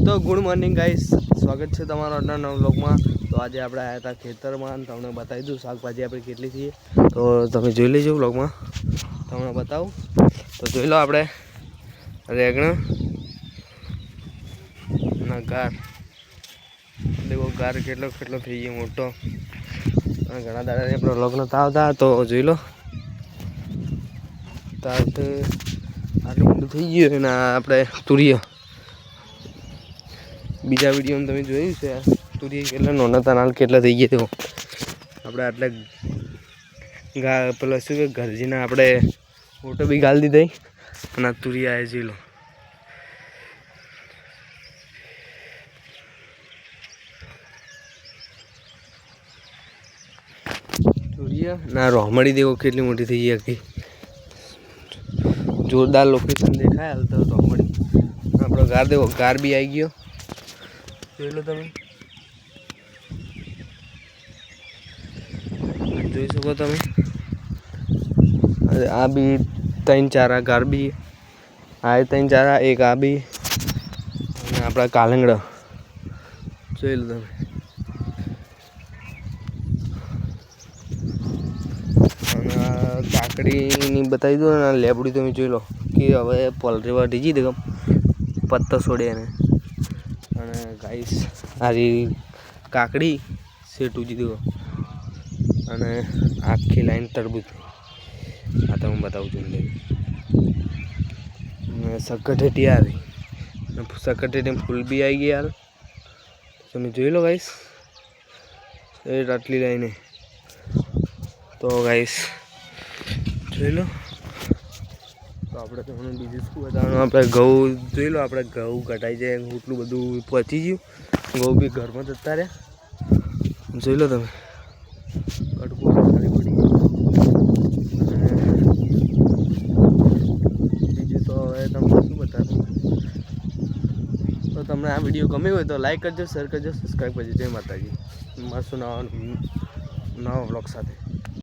તો good morning guys, સ્વાગત છે તમારો આજના નવા વ્લોગમાં। તો આજે આપણે આવ્યા હતા ખેતરમાં, તમને બતાવી દઉં શાકભાજી આપણી કેટલી છે। તો તમે જોઈ લેજો વ્લોગમાં, તમને બતાવું। તો જોઈ લો આપણે રેગણ ના ગાર, દેખો ગાર કેટલો થઈ ગયો મોટો, અને ઘણા દાડાથી આપણો વ્લોગ નતા આવતા। તો જોઈ લો તાત આટલું બધું થઈ ગયું ને આપણે તુરિયા બીજા વિડીયોમાં તમે જોયું છે તુરિયા કેટલા નાના હતા, કેટલા થઈ ગયા। તો આપણે આટલા પેલા શું કે ઘરજીના આપણે ફોટો બી ગાળી દીધી અને તુરિયા આવે જોઈ લો। તુરિયા ના રોહમડી દેવો કેટલી મોટી થઈ ગઈ આખી, જોરદાર લોકેશન દેખાય હાલ તો રોહમડી। આપણો ગાર દેવો, ગાર બી આવી ગયો જોઈ લો, તમે જોઈ શકો તમે। આ બી 3-4 ગાર બી આ 3-4, એક આ બી, અને આપણા કાલંગડા જોઈ લો તમે। અને કાકડીની બતાવી દો ને લેબડી તમે જોઈ લો કે હવે પોલ્ટ્રી વાળી જી દે પત્તો છોડે એને। અને ગાઈસ આરી કાકડી સેટુજી દો, અને આખી લાઈન તરબૂચ આ તો હું બતાવું છું। સકટેટી આવી, સકટેટી ફૂલ બી આવી ગયા યાર, તમે જોઈ લો ગાઈસ એ આટલી લાઈને। તો ગાઈસ જોઈ લો। તો આપણે તમને બીજું શું બતાવવાનું, આપણે ઘઉં જોઈ લો, આપણે ઘઉં કટાઈ જાય એટલું બધું પહોંચી ગયું, ઘઉં બી ઘરમાં જતા રહ્યા જોઈ લો તમે। કટકું ખાલી પડી ગયું, બીજું તો હવે તમને શું બતાવું। તો તમને આ વિડીયો ગમ્યો હોય તો લાઈક કરજો, શેર કરજો, સબસ્ક્રાઈબ કરજો। જય માતાજી, મળશું નવા વ્લોગ સાથે।